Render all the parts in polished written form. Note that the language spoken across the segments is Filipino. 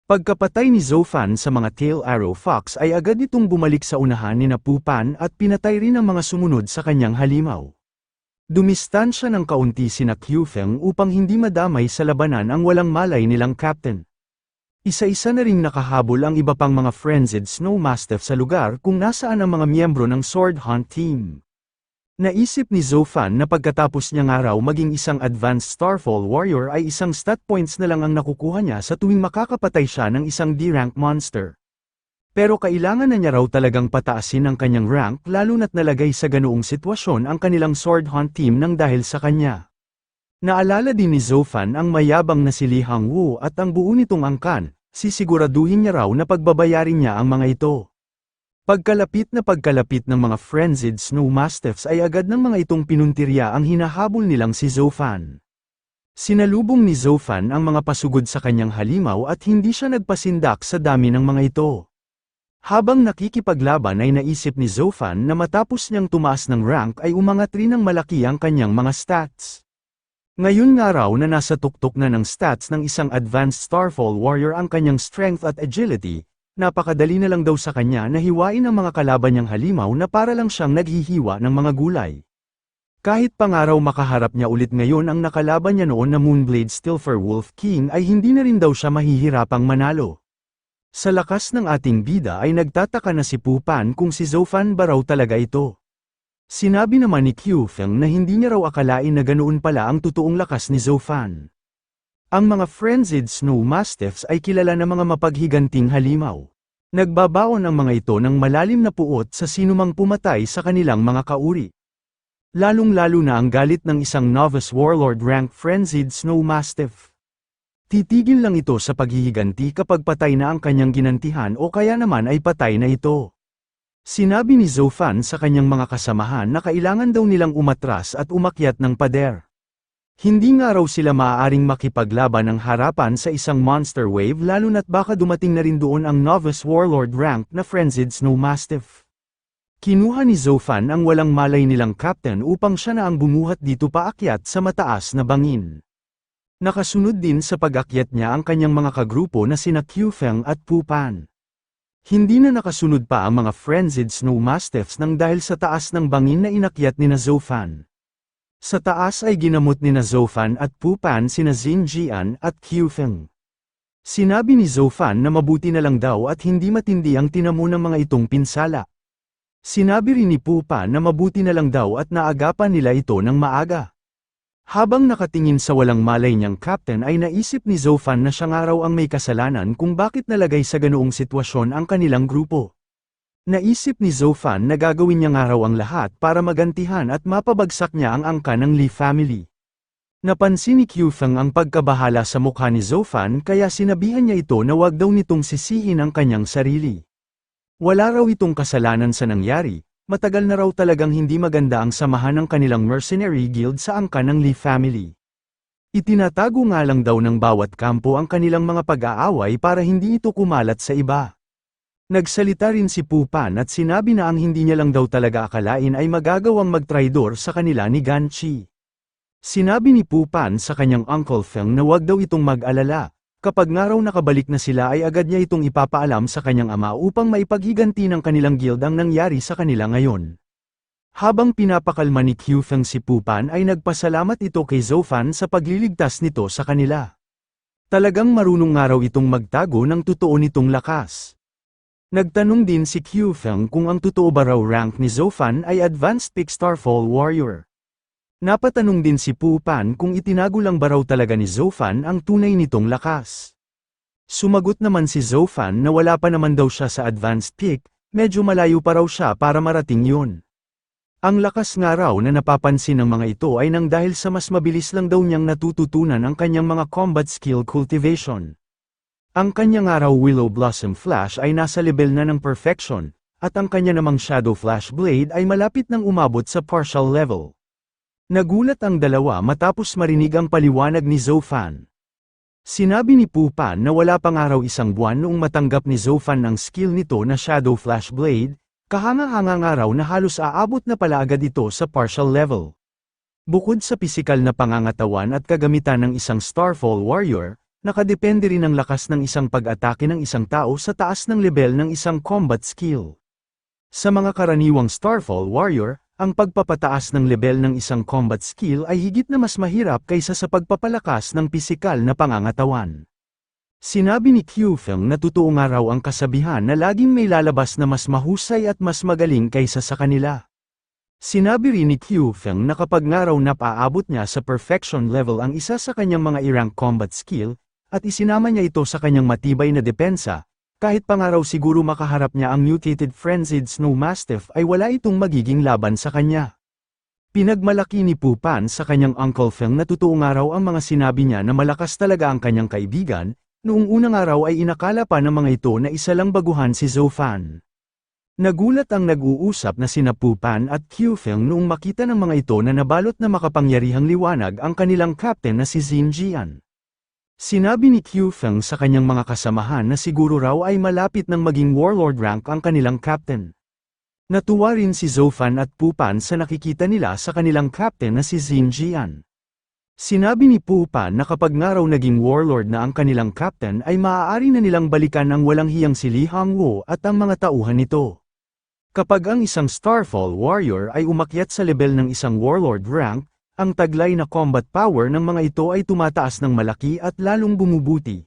Pagkapatay ni Zofan sa mga Tail Arrow Fox ay agad itong bumalik sa unahan ni Pupan at pinatay rin ang mga sumunod sa kanyang halimaw. Dumistansya ng kaunti sina Kyufeng upang hindi madamay sa labanan ang walang malay nilang captain. Isa-isa na ring nakahabol ang iba pang mga frenzied Snow Mastiff sa lugar kung nasaan ang mga miyembro ng Sword Hunt Team. Naisip ni Zofan na pagkatapos niya nga raw maging isang advanced Starfall Warrior ay isang stat points na lang ang nakukuha niya sa tuwing makakapatay siya ng isang D-rank monster. Pero kailangan na niya raw talagang pataasin ang kanyang rank lalo na't nalagay sa ganoong sitwasyon ang kanilang Sword Hunt Team nang dahil sa kanya. Naalala din ni Zofan ang mayabang na si Li Hangwu at ang buo nitong angkan, sisiguraduhin niya raw na pagbabayarin niya ang mga ito. Pagkalapit ng mga frenzied Snow Mastiffs ay agad ng mga itong pinuntirya ang hinahabol nilang si Zofan. Sinalubong ni Zofan ang mga pasugod sa kanyang halimaw at hindi siya nagpasindak sa dami ng mga ito. Habang nakikipaglaban ay naisip ni Zofan na matapos niyang tumaas ng rank ay umangat rin ng malaki ang kanyang mga stats. Ngayon nga raw na nasa tuktok na ng stats ng isang advanced Starfall Warrior ang kanyang strength at agility, napakadali na lang daw sa kanya na hiwain ang mga kalaban niyang halimaw na para lang siyang naghihiwa ng mga gulay. Kahit pa nga raw makaharap niya ulit ngayon ang nakalaban niya noon na Moonblade Stilfer Wolf King ay hindi na rin daw siya mahihirapang manalo. Sa lakas ng ating bida ay nagtataka na si Pupan kung si Zofan ba raw talaga ito. Sinabi naman ni Kyufeng na hindi niya raw akalain na ganoon pala ang totoong lakas ni Zofan. Ang mga frenzied Snow Mastiffs ay kilala na mga mapaghiganting halimaw. Nagbabaon ang mga ito ng malalim na puot sa sinumang pumatay sa kanilang mga kauri. Lalong-lalo na ang galit ng isang novice warlord rank frenzied Snow Mastiff. Titigil lang ito sa paghihiganti kapag patay na ang kanyang ginantihan o kaya naman ay patay na ito. Sinabi ni Zofan sa kanyang mga kasamahan na kailangan daw nilang umatras at umakyat ng pader. Hindi nga raw sila maaaring makipaglaban ng harapan sa isang monster wave lalo na't baka dumating na rin doon ang novice warlord rank na frenzied Snow Mastiff. Kinuha ni Zofan ang walang malay nilang captain upang siya na ang bumuhat dito paakyat sa mataas na bangin. Nakasunod din sa pag-akyat niya ang kanyang mga kagrupo na sina Kyufeng at Pupan. Hindi na nakasunod pa ang mga frenzied Snow Mastiffs nang dahil sa taas ng bangin na inakyat ni Zofan. Sa taas ay ginamot ni Zofan at Pupan sina Xinjian at Kyufeng. Sinabi ni Zofan na mabuti na lang daw at hindi matindi ang tinamo ng mga itong pinsala. Sinabi rin ni Pupan na mabuti na lang daw at naagapan nila ito ng maaga. Habang nakatingin sa walang malay niyang captain ay naisip ni Zofan na siya nga raw ang may kasalanan kung bakit nalagay sa ganoong sitwasyon ang kanilang grupo. Naisip ni Zofan na gagawin niya nga raw ang lahat para magantihan at mapabagsak niya ang angka ng Li family. Napansin ni Kyufeng ang pagkabahala sa mukha ni Zofan kaya sinabihan niya ito na wag daw nitong sisihin ang kanyang sarili. Wala raw itong kasalanan sa nangyari, matagal na raw talagang hindi maganda ang samahan ng kanilang mercenary guild sa angka ng Li family. Itinatago nga lang daw ng bawat kampo ang kanilang mga pag-aaway para hindi ito kumalat sa iba. Nagsalita rin si Pupan at sinabi na ang hindi niya lang daw talaga akalain ay magagawang magtraidor sa kanila ni Ganchi. Sinabi ni Pupan sa kanyang Uncle Feng na wag daw itong mag-alala, kapag nga raw nakabalik na sila ay agad niya itong ipapaalam sa kanyang ama upang maipaghiganti ng kanilang guild ang nangyari sa kanila ngayon. Habang pinapakalma ni Kyufeng si Pupan ay nagpasalamat ito kay Zofan sa pagliligtas nito sa kanila. Talagang marunong nga raw itong magtago ng totoo nitong lakas. Nagtanong din si Kyufeng kung ang totoo ba raw rank ni Zofan ay Advanced Peak Starfall Warrior. Napatanong din si Pupan kung itinago lang ba raw talaga ni Zofan ang tunay nitong lakas. Sumagot naman si Zofan na wala pa naman daw siya sa Advanced Peak, medyo malayo pa raw siya para marating yun. Ang lakas nga raw na napapansin ng mga ito ay nang dahil sa mas mabilis lang daw niyang natututunan ang kanyang mga combat skill cultivation. Ang kanya nga raw Willow Blossom Flash ay nasa level na ng perfection, at ang kanya namang Shadow Flash Blade ay malapit nang umabot sa partial level. Nagulat ang dalawa matapos marinig ang paliwanag ni Zofan. Sinabi ni Pupan na wala pa nga raw isang buwan noong matanggap ni Zofan ang skill nito na Shadow Flash Blade, kahanga-hanga nga raw na halos aabot na pala agad ito sa partial level. Bukod sa pisikal na pangangatawan at kagamitan ng isang Starfall Warrior, Nakadepende rin ang lakas ng isang pag-atake ng isang tao sa taas ng level ng isang combat skill. Sa mga karaniwang Starfall Warrior, ang pagpapataas ng level ng isang combat skill ay higit na mas mahirap kaysa sa pagpapalakas ng pisikal na pangangatawan. Sinabi ni Kyufeng na totoo nga raw ang kasabihan na laging may lalabas na mas mahusay at mas magaling kaysa sa kanila. Sinabi rin ni Kyufeng na kapag nga raw napaabot niya sa perfection level ang isa sa kanyang mga i-rank combat skill, at isinama niya ito sa kanyang matibay na depensa, kahit pa nga raw siguro makaharap niya ang mutated frenzied snow mastiff ay wala itong magiging laban sa kanya. Pinagmalaki ni Pu Pan sa kanyang Uncle Feng na totoo nga raw ang mga sinabi niya na malakas talaga ang kanyang kaibigan, noong unang araw ay inakala pa ng mga ito na isa lang baguhan si Zhou Fan. Nagulat ang nag-uusap na sina Pu Pan at Kyufeng noong makita ng mga ito na nabalot na makapangyarihang liwanag ang kanilang captain na si Xin Jian. Sinabi ni Kyufeng sa kanyang mga kasamahan na siguro raw ay malapit ng maging warlord rank ang kanilang captain. Natuwa rin si Zhou Fan at Pu Pan sa nakikita nila sa kanilang captain na si Xin Jian. Sinabi ni Pu Pan na kapag nga raw naging warlord na ang kanilang captain ay maaari na nilang balikan ang walang hiyang si Li Hongwu at ang mga tauhan nito. Kapag ang isang Starfall Warrior ay umakyat sa level ng isang warlord rank, ang taglay na combat power ng mga ito ay tumataas ng malaki at lalong bumubuti.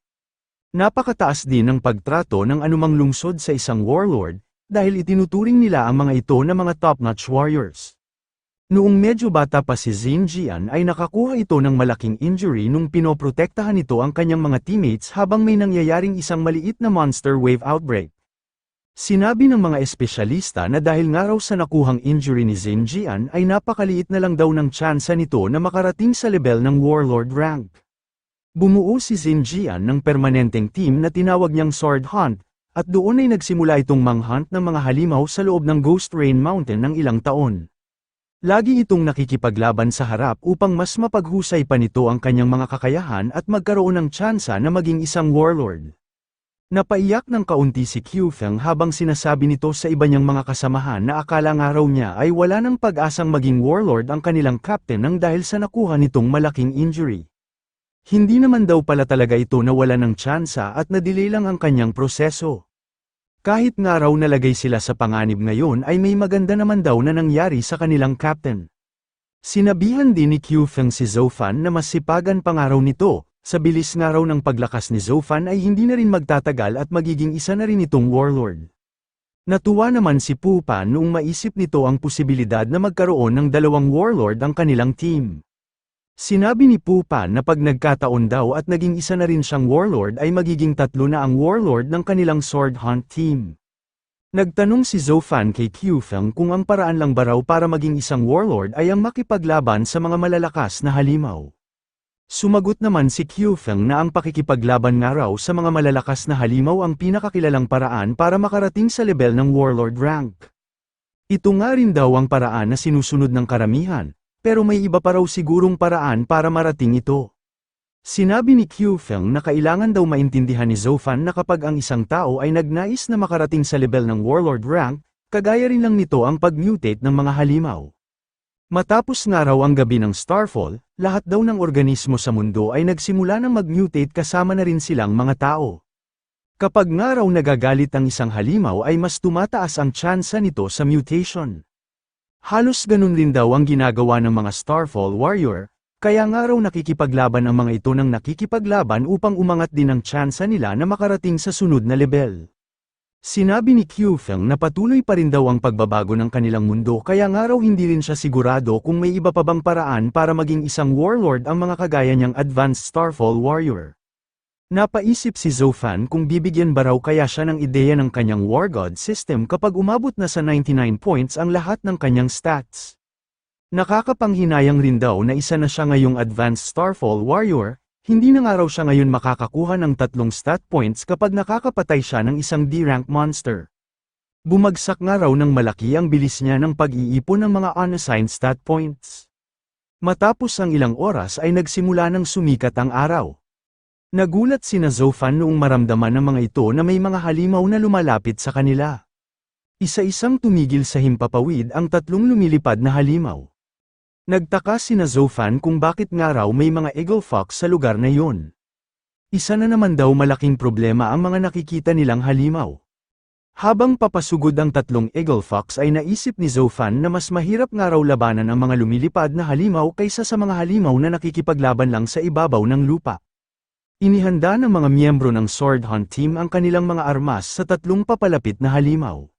Napakataas din ng pagtrato ng anumang lungsod sa isang warlord, dahil itinuturing nila ang mga ito na mga top-notch warriors. Noong medyo bata pa si Xin Jian ay nakakuha ito ng malaking injury nung pinoprotektahan nito ang kanyang mga teammates habang may nangyayaring isang maliit na monster wave outbreak. Sinabi ng mga espesyalista na dahil nga raw sa nakuhang injury ni Xin Jian ay napakaliit na lang daw ng tsansa nito na makarating sa level ng warlord rank. Bumuo si Xin Jian ng permanenteng team na tinawag niyang Sword Hunt, at doon ay nagsimula itong manghunt ng mga halimaw sa loob ng Ghost Rain Mountain ng ilang taon. Lagi itong nakikipaglaban sa harap upang mas mapaghusay pa nito ang kanyang mga kakayahan at magkaroon ng tsansa na maging isang warlord. Napaiyak ng kaunti si Kyufeng habang sinasabi nito sa iba niyang mga kasamahan na akala nga raw niya ay wala ng pag-asang maging warlord ang kanilang captain nang dahil sa nakuha nitong malaking injury. Hindi naman daw pala talaga ito nawala ng tsansa at nadelay lang ang kanyang proseso. Kahit nga raw nalagay sila sa panganib ngayon ay may maganda naman daw na nangyari sa kanilang captain. Sinabihan din ni Kyufeng si Zhou Fan na mas sipagan pa nga raw nito. Sa bilis nga raw ng paglakas ni Zhou Fan ay hindi na rin magtatagal at magiging isa na rin itong warlord. Natuwa naman si Pu Pan noong maisip nito ang posibilidad na magkaroon ng dalawang warlord ang kanilang team. Sinabi ni Pu Pan na pag nagkataon daw at naging isa na rin siyang warlord ay magiging tatlo na ang warlord ng kanilang Sword Hunt team. Nagtanong si Zhou Fan kay Kyufeng kung ang paraan lang ba raw para maging isang warlord ay ang makipaglaban sa mga malalakas na halimaw. Sumagot naman si Kyufeng na ang pakikipaglaban nga raw sa mga malalakas na halimaw ang pinakakilalang paraan para makarating sa level ng warlord rank. Ito nga rin daw ang paraan na sinusunod ng karamihan, pero may iba pa raw sigurong paraan para marating ito. Sinabi ni Kyufeng na kailangan daw maintindihan ni Zhou Fan na kapag ang isang tao ay nagnais na makarating sa level ng warlord rank, kagaya rin lang nito ang pag-mutate ng mga halimaw. Matapos nga raw ang gabi ng Starfall, lahat daw ng organismo sa mundo ay nagsimula ng mag-mutate kasama na rin silang mga tao. Kapag nga raw nagagalit ang isang halimaw ay mas tumataas ang tsansa nito sa mutation. Halos ganun rin daw ang ginagawa ng mga Starfall Warrior, kaya nga raw nakikipaglaban ang mga ito ng nakikipaglaban upang umangat din ang tsansa nila na makarating sa sunod na level. Sinabi ni Kyufeng na patuloy pa rin daw ang pagbabago ng kanilang mundo kaya nga raw hindi rin siya sigurado kung may iba pa bang paraan para maging isang warlord ang mga kagaya niyang advanced Starfall Warrior. Napaisip si Zhou Fan kung bibigyan ba raw kaya siya ng ideya ng kanyang War God system kapag umabot na sa 99 points ang lahat ng kanyang stats. Nakakapanghinayang rin daw na isa na siya ngayong advanced Starfall Warrior. Hindi na nga raw siya ngayon makakakuha ng 3 stat points kapag nakakapatay siya ng isang D-rank monster. Bumagsak nga raw ng malaki ang bilis niya ng pag-iipon ng mga unassigned stat points. Matapos ang ilang oras ay nagsimula ng sumikat ang araw. Nagulat sina Zhou Fan noong maramdaman ng mga ito na may mga halimaw na lumalapit sa kanila. Isa-isang tumigil sa himpapawid ang 3 lumilipad na halimaw. Nagtaka sina Zhou Fan kung bakit nga raw may mga eagle fox sa lugar na yun. Isa na naman daw malaking problema ang mga nakikita nilang halimaw. Habang papasugod ang tatlong Eagle Fox ay naisip ni Zoufan na mas mahirap nga raw labanan ang mga lumilipad na halimaw kaysa sa mga halimaw na nakikipaglaban lang sa ibabaw ng lupa. Inihanda ng mga miyembro ng Sword Hunt Team ang kanilang mga armas sa tatlong papalapit na halimaw.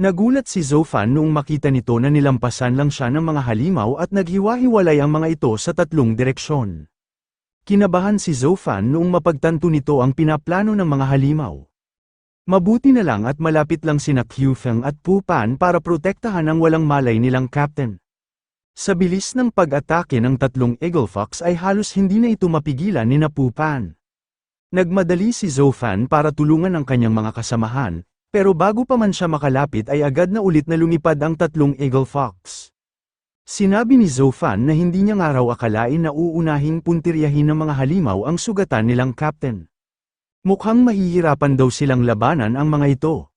Nagulat si Zoufan noong makita nito na nilampasan lang siya ng mga halimaw at naghiwa-hiwalay ang mga ito sa tatlong direksyon. Kinabahan si Zoufan noong mapagtanto nito ang pinaplano ng mga halimaw. Mabuti na lang at malapit lang sina Qiufeng at Pu Pan para protektahan ang walang malay nilang captain. Sa bilis ng pag-atake ng tatlong Eagle Fox ay halos hindi na ito mapigilan ni Pu Pan. Nagmadali si Zoufan para tulungan ang kanyang mga kasamahan, pero bago pa man siya makalapit ay agad na ulit na lumipad ang tatlong Eagle Fox. Sinabi ni Zoufan na hindi niya nga raw akalain na uunahing puntiryahin ng mga halimaw ang sugatan nilang captain. Mukhang mahihirapan daw silang labanan ang mga ito.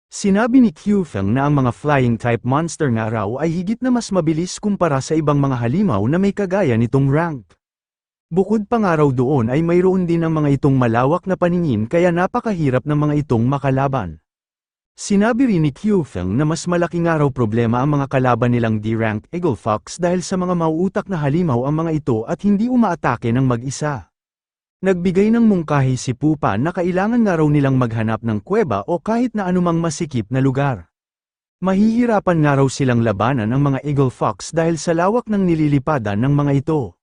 Sinabi ni Qiufeng na ang mga flying-type monster nga raw ay higit na mas mabilis kumpara sa ibang mga halimaw na may kagaya nitong rank. Bukod pa nga raw doon ay mayroon din ang mga itong malawak na paningin kaya napakahirap ng mga itong makalaban. Sinabi rin ni Qiufeng na mas malaki nga raw problema ang mga kalaban nilang D-rank Eagle Fox dahil sa mga mauutak na halimaw ang mga ito at hindi umaatake ng mag-isa. Nagbigay ng mungkahi si Pu Pan na kailangan nga raw nilang maghanap ng kuweba o kahit na anumang masikip na lugar. Mahihirapan nga raw silang labanan ang mga Eagle Fox dahil sa lawak ng nililipadan ng mga ito.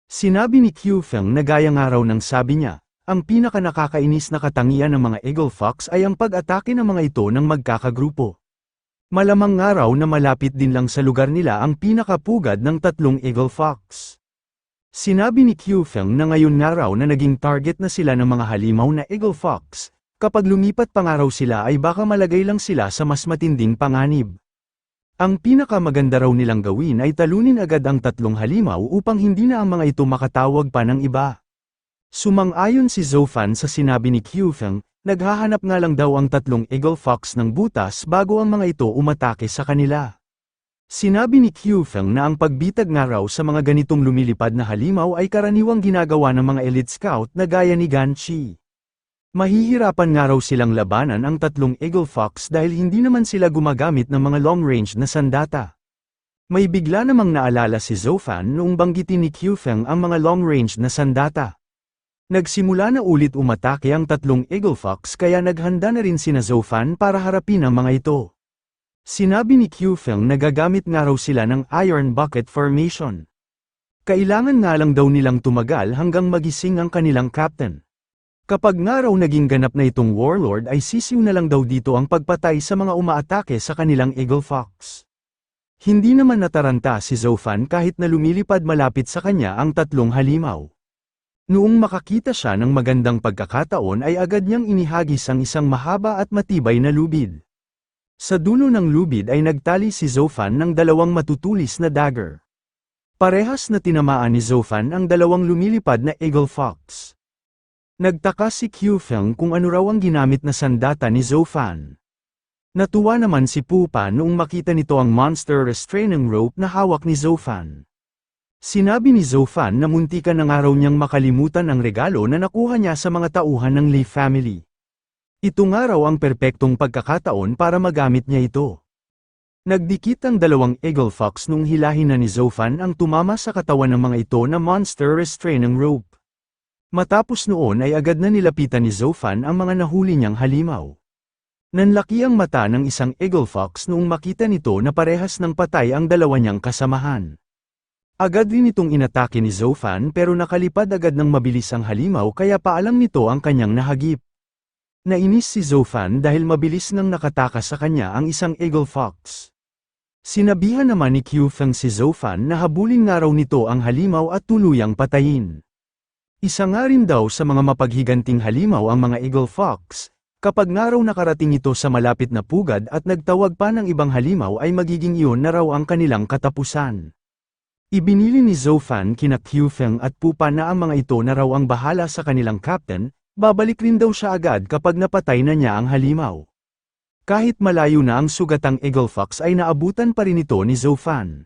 Sinabi ni Qiufeng na gaya nga raw ng sabi niya, ang pinaka-nakakainis na katangian ng mga Eagle Fox ay ang pag-atake ng mga ito ng magkakagrupo. Malamang nga raw na malapit din lang sa lugar nila ang pinakapugad ng tatlong Eagle Fox. Sinabi ni Qiufeng na ngayon nga raw na naging target na sila ng mga halimaw na Eagle Fox, kapag lumipat pa nga raw sila ay baka malagay lang sila sa mas matinding panganib. Ang pinakamaganda raw nilang gawin ay talunin agad ang tatlong halimaw upang hindi na ang mga ito makatawag pa ng iba. Sumang-ayon si Zoufan sa sinabi ni Qiufeng, naghahanap nga lang daw ang tatlong Eagle Fox ng butas bago ang mga ito umatake sa kanila. Sinabi ni Qiufeng na ang pagbitag nga raw sa mga ganitong lumilipad na halimaw ay karaniwang ginagawa ng mga elite scout na gaya ni Gan Chi. Mahihirapan nga raw silang labanan ang tatlong Eagle Fox dahil hindi naman sila gumagamit ng mga long-range na sandata. May bigla namang naalala si Zoufan noong banggitin ni Qiufeng ang mga long-range na sandata. Nagsimula na ulit umatake ang tatlong Eagle Fox kaya naghanda na rin sina Zoufan para harapin ang mga ito. Sinabi ni Qiufeng na gagamit nga raw sila ng Iron Bucket Formation. Kailangan nga lang daw nilang tumagal hanggang magising ang kanilang captain. Kapag nga raw naging ganap na itong warlord ay sisiw na lang daw dito ang pagpatay sa mga umaatake sa kanilang Eagle Fox. Hindi naman nataranta si Zoufan kahit na lumilipad malapit sa kanya ang tatlong halimaw. Noong makakita siya ng magandang pagkakataon ay agad niyang inihagis ang isang mahaba at matibay na lubid. Sa dulo ng lubid ay nagtali si Zoufan ng dalawang matutulis na dagger. Parehas na tinamaan ni Zoufan ang dalawang lumilipad na Eagle Fox. Nagtaka si Qiufeng kung ano raw ang ginamit na sandata ni Zoufan. Natuwa naman si Pu Pan noong makita nito ang monster restraining rope na hawak ni Zoufan. Sinabi ni Zoufan na muntikan na nga raw niyang makalimutan ang regalo na nakuha niya sa mga tauhan ng Li family. Ito nga raw ang perpektong pagkakataon para magamit niya ito. Nagdikit ang dalawang Eagle Fox nung hilahin na ni Zoufan ang tumama sa katawan ng mga ito na monster restraining rope. Matapos noon ay agad na nilapitan ni Zoufan ang mga nahuli niyang halimaw. Nanlaki ang mata ng isang Eagle Fox noong makita nito na parehas ng patay ang dalawa niyang kasamahan. Agad rin itong inatake ni Zoufan pero nakalipad agad ng mabilis ang halimaw kaya paalam nito ang kanyang nahagip. Nainis si Zoufan dahil mabilis nang nakatakas sa kanya ang isang Eagle Fox. Sinabihan naman ni Qiufeng si Zoufan na habulin nga raw nito ang halimaw at tuluyang patayin. Isa nga rin daw sa mga mapaghiganting halimaw ang mga Eagle Fox, kapag nga raw nakarating ito sa malapit na pugad at nagtawag pa ng ibang halimaw ay magiging iyon na raw ang kanilang katapusan. Ibinili ni Zoufan kina Qiufeng at Pu Pan na ang mga ito na raw ang bahala sa kanilang captain. Babalik rin daw siya agad kapag napatay na niya ang halimaw. Kahit malayo na ang sugatang Eagle Fox ay naabutan pa rin ito ni Zoufan.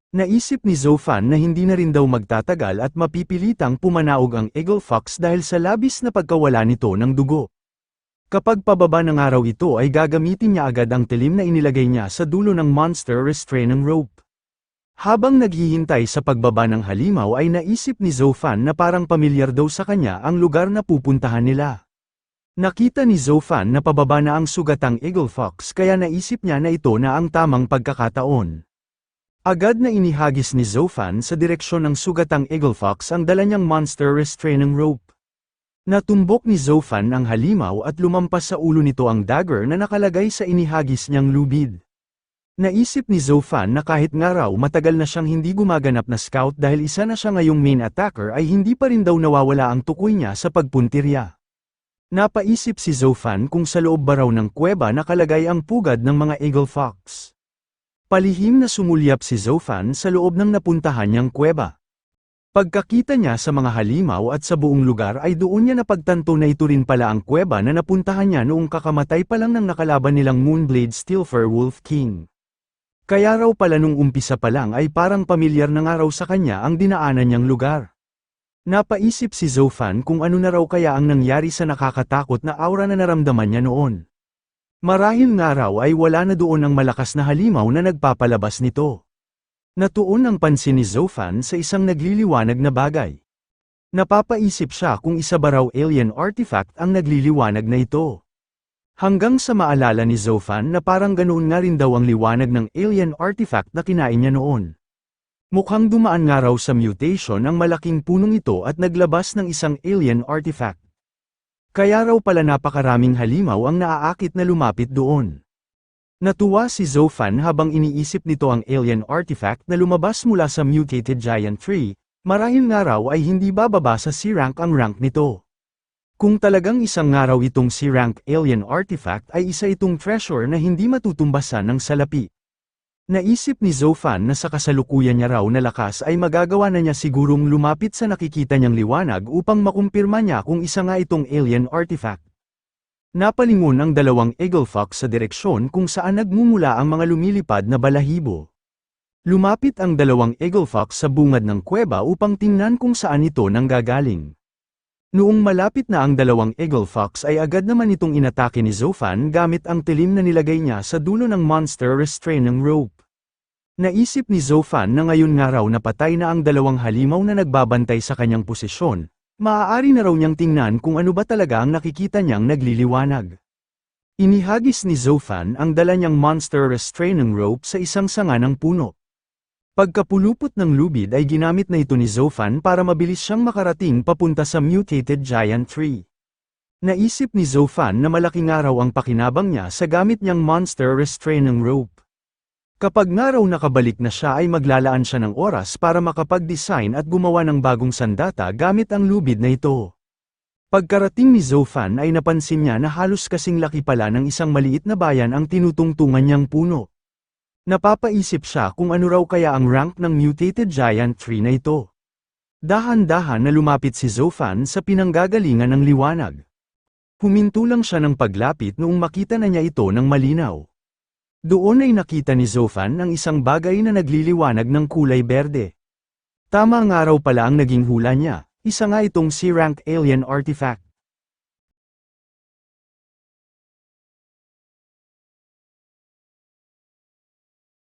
Naisip ni Zofan na hindi na rin daw magtatagal at mapipilitang pumanaog ang Eagle Fox dahil sa labis na pagkawala nito ng dugo. Kapag pababa ng araw ito ay gagamitin niya agad ang tilim na inilagay niya sa dulo ng monster restraining rope. Habang naghihintay sa pagbaba ng halimaw ay naisip ni Zofan na parang pamilyar daw sa kanya ang lugar na pupuntahan nila. Nakita ni Zofan na pababa na ang sugatang Eagle Fox kaya naisip niya na ito na ang tamang pagkakataon. Agad na inihagis ni Zofan sa direksyon ng sugatang Eagle Fox ang dala niyang monster restraining rope. Natumbok ni Zofan ang halimaw at lumampas sa ulo nito ang dagger na nakalagay sa inihagis niyang lubid. Naisip ni Zofan na kahit nga raw matagal na siyang hindi gumaganap na scout dahil isa na siya ngayong main attacker ay hindi pa rin daw nawawala ang tukoy niya sa pagpuntirya. Napaisip si Zofan kung sa loob ba raw ng kuweba nakalagay ang pugad ng mga Eagle Fox. Palihim na sumulyap si Zofan sa loob ng napuntahan niyang kuweba. Pagkakita niya sa mga halimaw at sa buong lugar ay doon niya napagtanto na ito rin pala ang kuweba na napuntahan niya noong kakamatay pa lang ng nakalaban nilang Moonblade Steelfur Wolf King. Kaya raw pala nung umpisa pa lang ay parang pamilyar na nga raw sa kanya ang dinaanan niyang lugar. Napaisip si Zofan kung ano na raw kaya ang nangyari sa nakakatakot na aura na naramdaman niya noon. Marahil nga raw ay wala na doon ang malakas na halimaw na nagpapalabas nito. Natuon ang pansin ni Zofan sa isang nagliliwanag na bagay. Napapaisip siya kung isa ba raw alien artifact ang nagliliwanag na ito. Hanggang sa maalala ni Zofan na parang ganoon nga rin daw ang liwanag ng alien artifact na kinain niya noon. Mukhang dumaan nga raw sa mutation ang malaking punong ito at naglabas ng isang alien artifact. Kaya raw pala napakaraming halimaw ang naaakit na lumapit doon. Natuwa si Zofan habang iniisip nito ang alien artifact na lumabas mula sa mutated giant tree, marahil nga raw ay hindi bababa sa C-rank ang rank nito. Kung talagang isang nga raw itong C-rank alien artifact ay isa itong treasure na hindi matutumbasan ng salapi. Naisip ni Zofan na sa kasalukuyan niya raw na lakas ay magagawa na niya sigurong lumapit sa nakikita niyang liwanag upang makumpirma niya kung isa nga itong alien artifact. Napalingon ang dalawang Eagle Fox sa direksyon kung saan nagmumula ang mga lumilipad na balahibo. Lumapit ang dalawang Eagle Fox sa bungad ng kuweba upang tingnan kung saan ito nanggagaling. Noong malapit na ang dalawang Eagle Fox ay agad naman itong inatake ni Zofan gamit ang tilim na nilagay niya sa dulo ng monster restraining rope. Naisip ni Zofan na ngayon nga raw napatay na ang dalawang halimaw na nagbabantay sa kanyang posisyon, maaari na raw niyang tingnan kung ano ba talaga ang nakikita niyang nagliliwanag. Inihagis ni Zofan ang dala niyang monster restraining rope sa isang sanga ng puno. Pagkapulupot ng lubid ay ginamit na ito ni Zofan para mabilis siyang makarating papunta sa mutated giant tree. Naisip ni Zofan na malaking araw ang pakinabang niya sa gamit niyang monster restraining rope. Kapag nga raw nakabalik na siya ay maglalaan siya ng oras para makapag-design at gumawa ng bagong sandata gamit ang lubid na ito. Pagkarating ni Zofan ay napansin niya na halos kasing laki pala ng isang maliit na bayan ang tinutungtungan niyang puno. Napapaisip siya kung ano raw kaya ang rank ng mutated giant tree na ito. Dahan-dahan na lumapit si Zofan sa pinanggagalingan ng liwanag. Huminto lang siya ng paglapit noong makita na niya ito ng malinaw. Doon ay nakita ni Zofan ang isang bagay na nagliliwanag ng kulay berde. Tama nga raw pala ang naging hula niya, isa nga itong C-rank alien artifact.